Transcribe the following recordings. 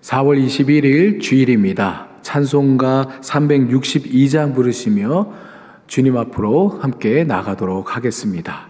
4월 21일 주일입니다. 찬송가 362장 부르시며 주님 앞으로 함께 나가도록 하겠습니다.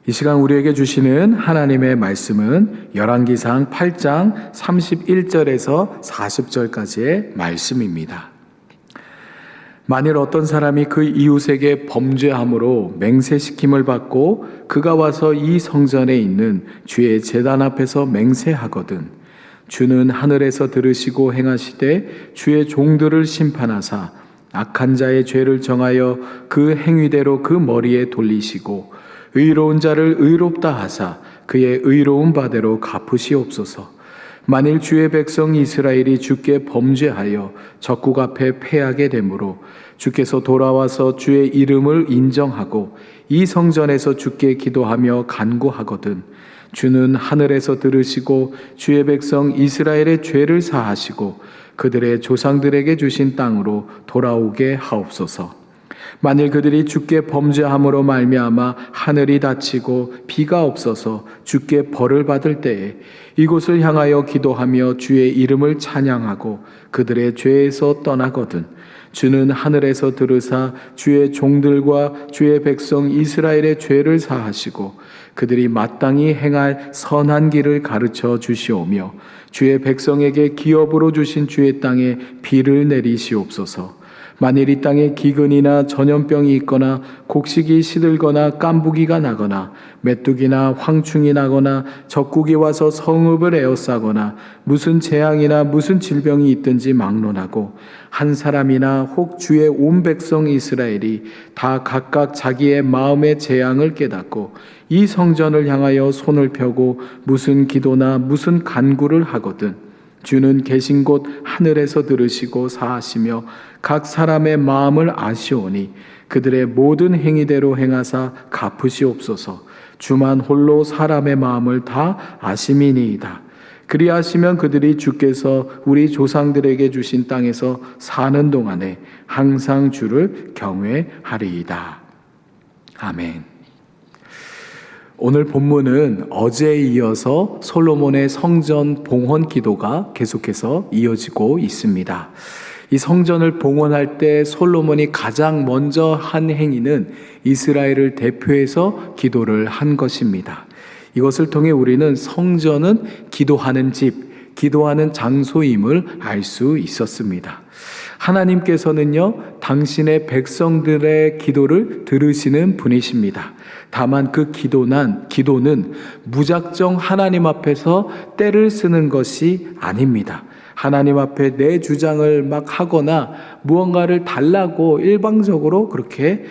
이 시간 우리에게 주시는 하나님의 말씀은 열왕기상 8장 31절에서 40절까지의 말씀입니다. 만일 어떤 사람이 그 이웃에게 범죄함으로 맹세시킴을 받고 그가 와서 이 성전에 있는 주의 제단 앞에서 맹세하거든 주는 하늘에서 들으시고 행하시되 주의 종들을 심판하사 악한 자의 죄를 정하여 그 행위대로 그 머리에 돌리시고 의로운 자를 의롭다 하사 그의 의로운 바대로 갚으시옵소서. 만일 주의 백성 이스라엘이 주께 범죄하여 적국 앞에 패하게 되므로 주께서 돌아와서 주의 이름을 인정하고 이 성전에서 주께 기도하며 간구하거든 주는 하늘에서 들으시고 주의 백성 이스라엘의 죄를 사하시고 그들의 조상들에게 주신 땅으로 돌아오게 하옵소서. 만일 그들이 주께 범죄함으로 말미암아 하늘이 닫히고 비가 없어서 주께 벌을 받을 때에 이곳을 향하여 기도하며 주의 이름을 찬양하고 그들의 죄에서 떠나거든 주는 하늘에서 들으사 주의 종들과 주의 백성 이스라엘의 죄를 사하시고 그들이 마땅히 행할 선한 길을 가르쳐 주시오며 주의 백성에게 기업으로 주신 주의 땅에 비를 내리시옵소서. 만일 이 땅에 기근이나 전염병이 있거나 곡식이 시들거나 깐부기가 나거나 메뚜기나 황충이 나거나 적국이 와서 성읍을 에워싸거나 무슨 재앙이나 무슨 질병이 있든지 막론하고 한 사람이나 혹 주의 온 백성 이스라엘이 다 각각 자기의 마음의 재앙을 깨닫고 이 성전을 향하여 손을 펴고 무슨 기도나 무슨 간구를 하거든 주는 계신 곳 하늘에서 들으시고 사하시며 각 사람의 마음을 아시오니 그들의 모든 행위대로 행하사 갚으시옵소서. 주만 홀로 사람의 마음을 다 아심이니이다. 그리하시면 그들이 주께서 우리 조상들에게 주신 땅에서 사는 동안에 항상 주를 경외하리이다. 아멘. 오늘 본문은 어제에 이어서 솔로몬의 성전 봉헌 기도가 계속해서 이어지고 있습니다. 이 성전을 봉헌할 때 솔로몬이 가장 먼저 한 행위는 이스라엘을 대표해서 기도를 한 것입니다. 이것을 통해 우리는 성전은 기도하는 집, 기도하는 장소임을 알 수 있었습니다. 하나님께서는요, 당신의 백성들의 기도를 들으시는 분이십니다. 다만 그 기도는 무작정 하나님 앞에서 때를 쓰는 것이 아닙니다. 하나님 앞에 내 주장을 막 하거나 무언가를 달라고 일방적으로 그렇게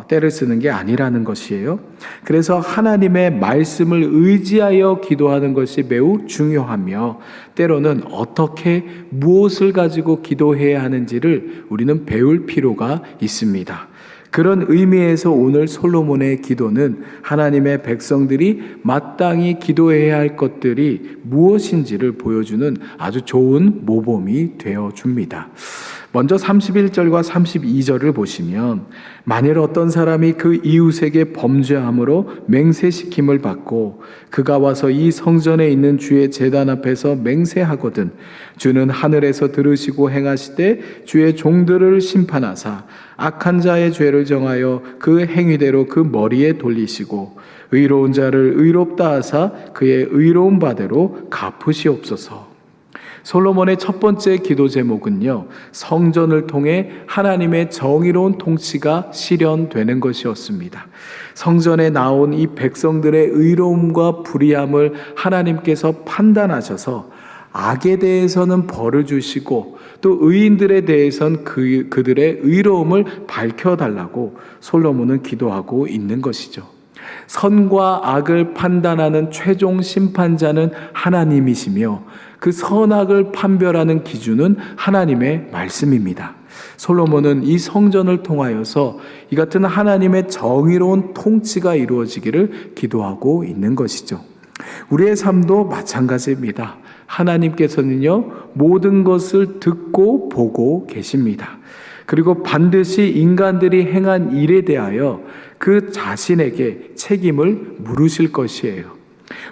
때를 쓰는 게 아니라는 것이에요. 그래서 하나님의 말씀을 의지하여 기도하는 것이 매우 중요하며 때로는 어떻게 무엇을 가지고 기도해야 하는지를 우리는 배울 필요가 있습니다. 그런 의미에서 오늘 솔로몬의 기도는 하나님의 백성들이 마땅히 기도해야 할 것들이 무엇인지를 보여주는 아주 좋은 모범이 되어줍니다. 먼저 31절과 32절을 보시면 만일 어떤 사람이 그 이웃에게 범죄함으로 맹세시킴을 받고 그가 와서 이 성전에 있는 주의 제단 앞에서 맹세하거든 주는 하늘에서 들으시고 행하시되 주의 종들을 심판하사 악한 자의 죄를 정하여 그 행위대로 그 머리에 돌리시고 의로운 자를 의롭다 하사 그의 의로운 바대로 갚으시옵소서. 솔로몬의 첫 번째 기도 제목은요, 성전을 통해 하나님의 정의로운 통치가 실현되는 것이었습니다. 성전에 나온 이 백성들의 의로움과 불의함을 하나님께서 판단하셔서 악에 대해서는 벌을 주시고 또 의인들에 대해서는 그들의 의로움을 밝혀달라고 솔로몬은 기도하고 있는 것이죠. 선과 악을 판단하는 최종 심판자는 하나님이시며 그 선악을 판별하는 기준은 하나님의 말씀입니다. 솔로몬은 이 성전을 통하여서 이 같은 하나님의 정의로운 통치가 이루어지기를 기도하고 있는 것이죠. 우리의 삶도 마찬가지입니다. 하나님께서는요, 모든 것을 듣고 보고 계십니다. 그리고 반드시 인간들이 행한 일에 대하여 그 자신에게 책임을 물으실 것이에요.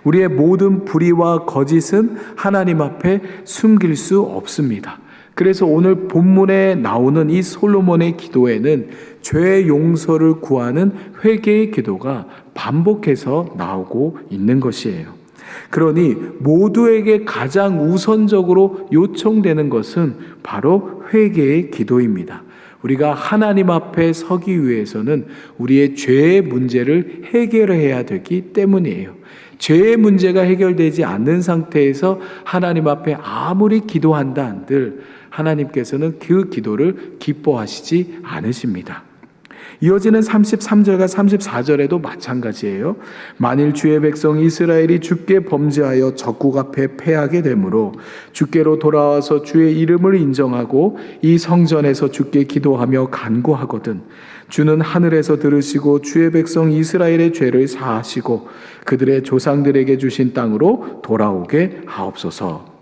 우리의 모든 불의와 거짓은 하나님 앞에 숨길 수 없습니다. 그래서 오늘 본문에 나오는 이 솔로몬의 기도에는 죄의 용서를 구하는 회개의 기도가 반복해서 나오고 있는 것이에요. 그러니 모두에게 가장 우선적으로 요청되는 것은 바로 회개의 기도입니다. 우리가 하나님 앞에 서기 위해서는 우리의 죄의 문제를 해결해야 되기 때문이에요. 죄의 문제가 해결되지 않는 상태에서 하나님 앞에 아무리 기도한다 한들 하나님께서는 그 기도를 기뻐하시지 않으십니다. 이어지는 33절과 34절에도 마찬가지예요. 만일 주의 백성 이스라엘이 주께 범죄하여 적국 앞에 패하게 되므로 주께로 돌아와서 주의 이름을 인정하고 이 성전에서 주께 기도하며 간구하거든 주는 하늘에서 들으시고 주의 백성 이스라엘의 죄를 사하시고 그들의 조상들에게 주신 땅으로 돌아오게 하옵소서.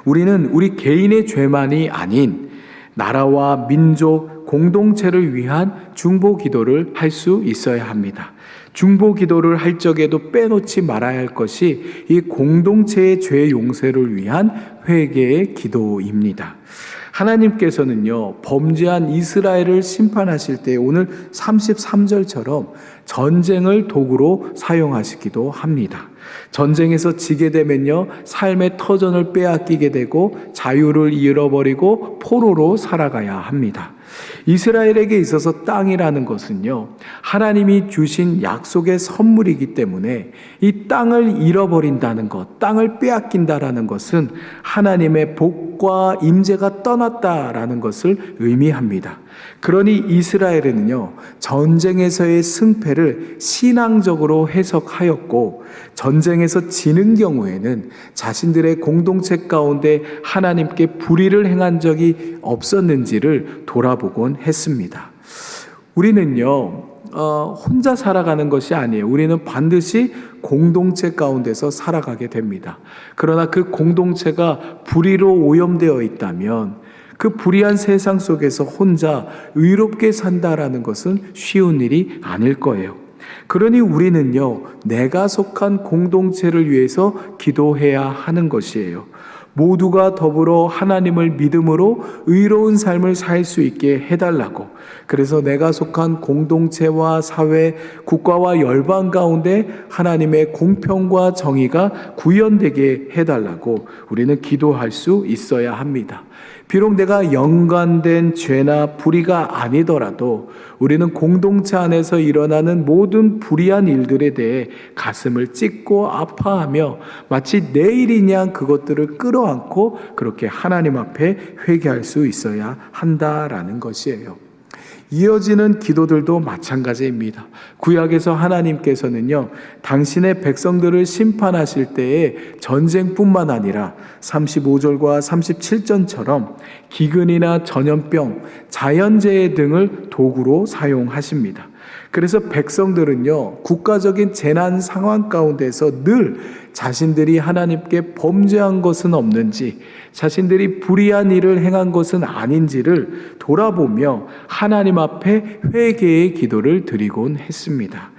우리는 우리 개인의 죄만이 아닌 나라와 민족, 공동체를 위한 중보 기도를 할 수 있어야 합니다. 중보 기도를 할 적에도 빼놓지 말아야 할 것이 이 공동체의 죄 용서를 위한 회개의 기도입니다. 하나님께서는요, 범죄한 이스라엘을 심판하실 때 오늘 33절처럼 전쟁을 도구로 사용하시기도 합니다. 전쟁에서 지게 되면요, 삶의 터전을 빼앗기게 되고 자유를 잃어버리고 포로로 살아가야 합니다. 이스라엘에게 있어서 땅이라는 것은요, 하나님이 주신 약속의 선물이기 때문에 이 땅을 잃어버린다는 것, 땅을 빼앗긴다라는 것은 하나님의 복 복과 임재가 떠났다라는 것을 의미합니다. 그러니 이스라엘은요, 전쟁에서의 승패를 신앙적으로 해석하였고, 전쟁에서 지는 경우에는 자신들의 공동체 가운데 하나님께 불의를 행한 적이 없었는지를 돌아보곤 했습니다. 우리는요, 혼자 살아가는 것이 아니에요. 우리는 반드시 공동체 가운데서 살아가게 됩니다. 그러나 그 공동체가 불의로 오염되어 있다면 그 불의한 세상 속에서 혼자 의롭게 산다라는 것은 쉬운 일이 아닐 거예요. 그러니 우리는요, 내가 속한 공동체를 위해서 기도해야 하는 것이에요. 모두가 더불어 하나님을 믿음으로 의로운 삶을 살 수 있게 해달라고. 그래서 내가 속한 공동체와 사회, 국가와 열방 가운데 하나님의 공평과 정의가 구현되게 해달라고 우리는 기도할 수 있어야 합니다. 비록 내가 연관된 죄나 불의가 아니더라도 우리는 공동체 안에서 일어나는 모든 불의한 일들에 대해 가슴을 찢고 아파하며 마치 내 일인 양 그것들을 끌어안고 그렇게 하나님 앞에 회개할 수 있어야 한다라는 것이에요. 이어지는 기도들도 마찬가지입니다. 구약에서 하나님께서는요, 당신의 백성들을 심판하실 때에 전쟁뿐만 아니라 35절과 37절처럼 기근이나 전염병, 자연재해 등을 도구로 사용하십니다. 그래서 백성들은요, 국가적인 재난 상황 가운데서 늘 자신들이 하나님께 범죄한 것은 없는지, 자신들이 불의한 일을 행한 것은 아닌지를 돌아보며 하나님 앞에 회개의 기도를 드리곤 했습니다.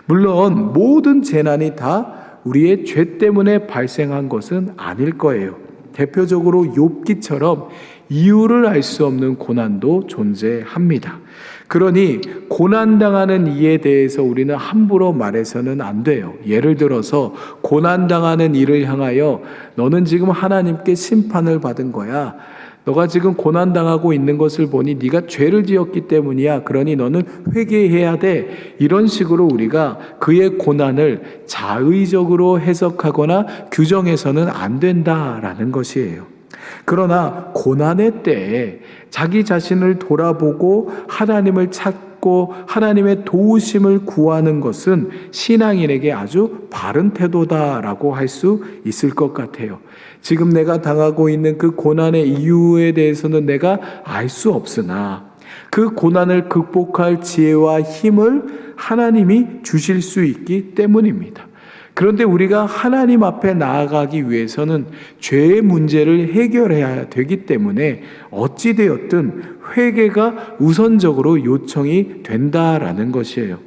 물론 모든 재난이 다 우리의 죄 때문에 발생한 것은 아닐 거예요. 대표적으로 욥기처럼 이유를 알 수 없는 고난도 존재합니다. 그러니 고난당하는 이에 대해서 우리는 함부로 말해서는 안 돼요. 예를 들어서 고난당하는 이를 향하여 너는 지금 하나님께 심판을 받은 거야. 너가 지금 고난당하고 있는 것을 보니 네가 죄를 지었기 때문이야. 그러니 너는 회개해야 돼. 이런 식으로 우리가 그의 고난을 자의적으로 해석하거나 규정해서는 안 된다라는 것이에요. 그러나 고난의 때에 자기 자신을 돌아보고 하나님을 찾고 하나님의 도우심을 구하는 것은 신앙인에게 아주 바른 태도다라고 할 수 있을 것 같아요. 지금 내가 당하고 있는 그 고난의 이유에 대해서는 내가 알 수 없으나 그 고난을 극복할 지혜와 힘을 하나님이 주실 수 있기 때문입니다. 그런데 우리가 하나님 앞에 나아가기 위해서는 죄의 문제를 해결해야 되기 때문에 어찌되었든 회개가 우선적으로 요청이 된다라는 것이에요.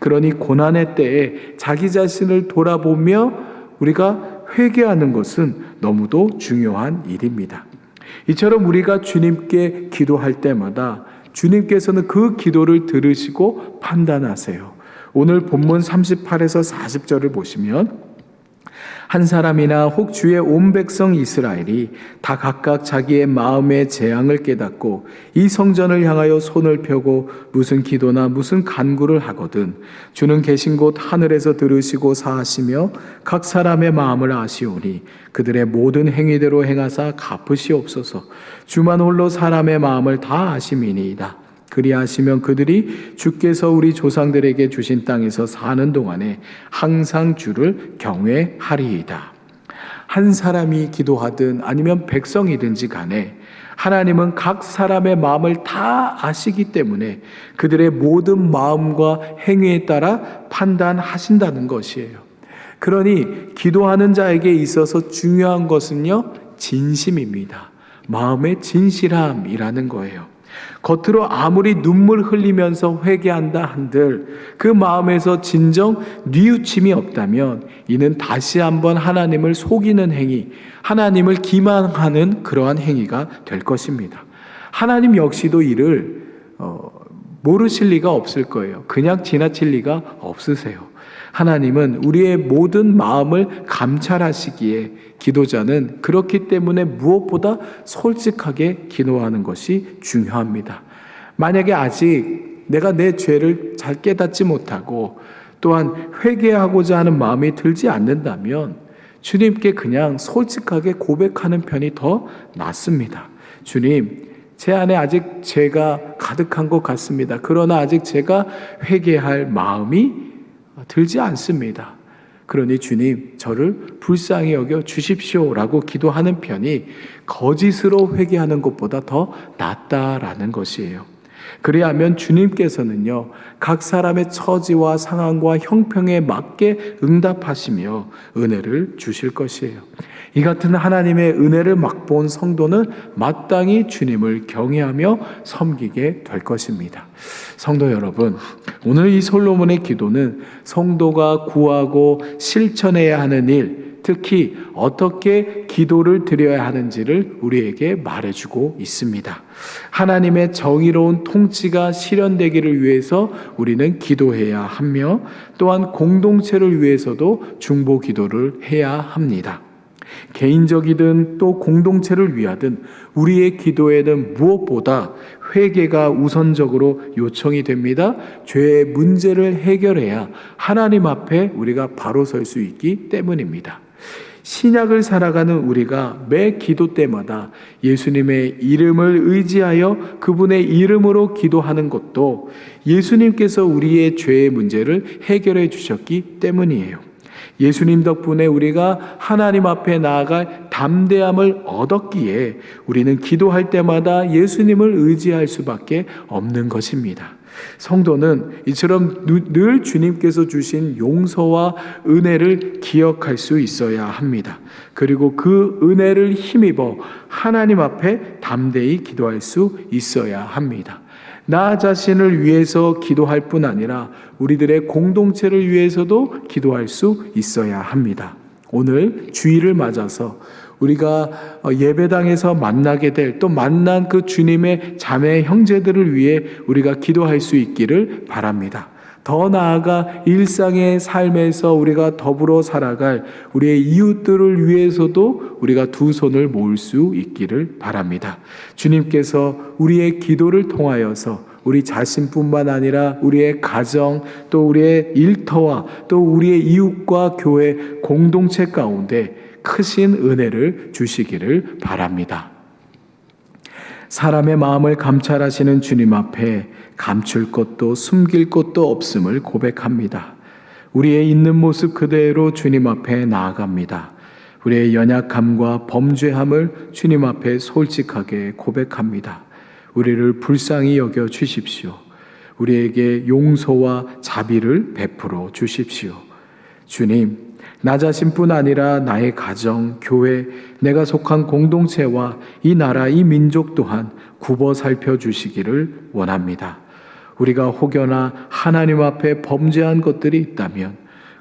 그러니 고난의 때에 자기 자신을 돌아보며 우리가 회개하는 것은 너무도 중요한 일입니다. 이처럼 우리가 주님께 기도할 때마다 주님께서는 그 기도를 들으시고 판단하세요. 오늘 본문 38에서 40절을 보시면 한 사람이나 혹 주의 온 백성 이스라엘이 다 각각 자기의 마음의 재앙을 깨닫고 이 성전을 향하여 손을 펴고 무슨 기도나 무슨 간구를 하거든 주는 계신 곳 하늘에서 들으시고 사하시며 각 사람의 마음을 아시오니 그들의 모든 행위대로 행하사 갚으시옵소서. 주만 홀로 사람의 마음을 다 아심이니이다. 그리하시면 그들이 주께서 우리 조상들에게 주신 땅에서 사는 동안에 항상 주를 경외하리이다. 한 사람이 기도하든 아니면 백성이든지 간에 하나님은 각 사람의 마음을 다 아시기 때문에 그들의 모든 마음과 행위에 따라 판단하신다는 것이에요. 그러니 기도하는 자에게 있어서 중요한 것은요, 진심입니다. 마음의 진실함이라는 거예요. 겉으로 아무리 눈물 흘리면서 회개한다 한들 그 마음에서 진정 뉘우침이 없다면 이는 다시 한번 하나님을 속이는 행위, 하나님을 기만하는 그러한 행위가 될 것입니다. 하나님 역시도 이를 모르실 리가 없을 거예요. 그냥 지나칠 리가 없으세요. 하나님은 우리의 모든 마음을 감찰하시기에 기도자는 그렇기 때문에 무엇보다 솔직하게 기도하는 것이 중요합니다. 만약에 아직 내가 내 죄를 잘 깨닫지 못하고 또한 회개하고자 하는 마음이 들지 않는다면 주님께 그냥 솔직하게 고백하는 편이 더 낫습니다. 주님, 제 안에 아직 죄가 가득한 것 같습니다. 그러나 아직 제가 회개할 마음이 들지 않습니다. 그러니 주님, 저를 불쌍히 여겨 주십시오라고 기도하는 편이 거짓으로 회개하는 것보다 더 낫다라는 것이에요. 그리하면 주님께서는요, 각 사람의 처지와 상황과 형평에 맞게 응답하시며 은혜를 주실 것이에요. 이 같은 하나님의 은혜를 맛본 성도는 마땅히 주님을 경외하며 섬기게 될 것입니다. 성도 여러분, 오늘 이 솔로몬의 기도는 성도가 구하고 실천해야 하는 일, 특히 어떻게 기도를 드려야 하는지를 우리에게 말해주고 있습니다. 하나님의 정의로운 통치가 실현되기를 위해서 우리는 기도해야 하며 또한 공동체를 위해서도 중보 기도를 해야 합니다. 개인적이든 또 공동체를 위하든 우리의 기도에는 무엇보다 회개가 우선적으로 요청이 됩니다. 죄의 문제를 해결해야 하나님 앞에 우리가 바로 설 수 있기 때문입니다. 신약을 살아가는 우리가 매 기도 때마다 예수님의 이름을 의지하여 그분의 이름으로 기도하는 것도 예수님께서 우리의 죄의 문제를 해결해 주셨기 때문이에요. 예수님 덕분에 우리가 하나님 앞에 나아갈 담대함을 얻었기에 우리는 기도할 때마다 예수님을 의지할 수밖에 없는 것입니다. 성도는 이처럼 늘 주님께서 주신 용서와 은혜를 기억할 수 있어야 합니다. 그리고 그 은혜를 힘입어 하나님 앞에 담대히 기도할 수 있어야 합니다. 나 자신을 위해서 기도할 뿐 아니라 우리들의 공동체를 위해서도 기도할 수 있어야 합니다. 오늘 주일을 맞아서 우리가 예배당에서 만나게 될 또 만난 그 주님의 자매 형제들을 위해 우리가 기도할 수 있기를 바랍니다. 더 나아가 일상의 삶에서 우리가 더불어 살아갈 우리의 이웃들을 위해서도 우리가 두 손을 모을 수 있기를 바랍니다. 주님께서 우리의 기도를 통하여서 우리 자신뿐만 아니라 우리의 가정 또 우리의 일터와 또 우리의 이웃과 교회 공동체 가운데 크신 은혜를 주시기를 바랍니다. 사람의 마음을 감찰하시는 주님 앞에 감출 것도 숨길 것도 없음을 고백합니다. 우리의 있는 모습 그대로 주님 앞에 나아갑니다. 우리의 연약함과 범죄함을 주님 앞에 솔직하게 고백합니다. 우리를 불쌍히 여겨 주십시오. 우리에게 용서와 자비를 베풀어 주십시오. 주님, 나 자신뿐 아니라 나의 가정, 교회, 내가 속한 공동체와 이 나라, 이 민족 또한 굽어 살펴주시기를 원합니다. 우리가 혹여나 하나님 앞에 범죄한 것들이 있다면,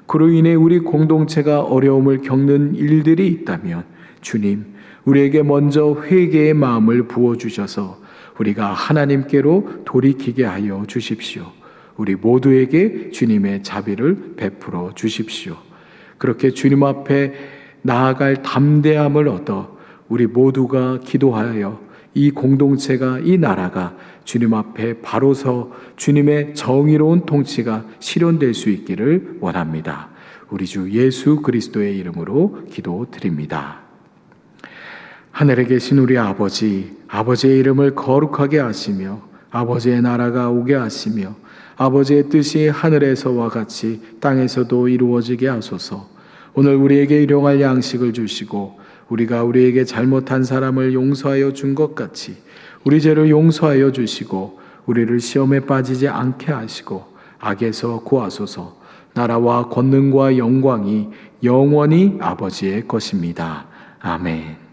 그로 인해 우리 공동체가 어려움을 겪는 일들이 있다면 주님, 우리에게 먼저 회개의 마음을 부어주셔서 우리가 하나님께로 돌이키게 하여 주십시오. 우리 모두에게 주님의 자비를 베풀어 주십시오. 그렇게 주님 앞에 나아갈 담대함을 얻어 우리 모두가 기도하여 이 공동체가, 이 나라가 주님 앞에 바로 서 주님의 정의로운 통치가 실현될 수 있기를 원합니다. 우리 주 예수 그리스도의 이름으로 기도드립니다. 하늘에 계신 우리 아버지, 아버지의 이름을 거룩하게 하시며 아버지의 나라가 오게 하시며 아버지의 뜻이 하늘에서와 같이 땅에서도 이루어지게 하소서. 오늘 우리에게 일용할 양식을 주시고 우리가 우리에게 잘못한 사람을 용서하여 준 것 같이 우리 죄를 용서하여 주시고 우리를 시험에 빠지지 않게 하시고 악에서 구하소서. 나라와 권능과 영광이 영원히 아버지의 것입니다. 아멘.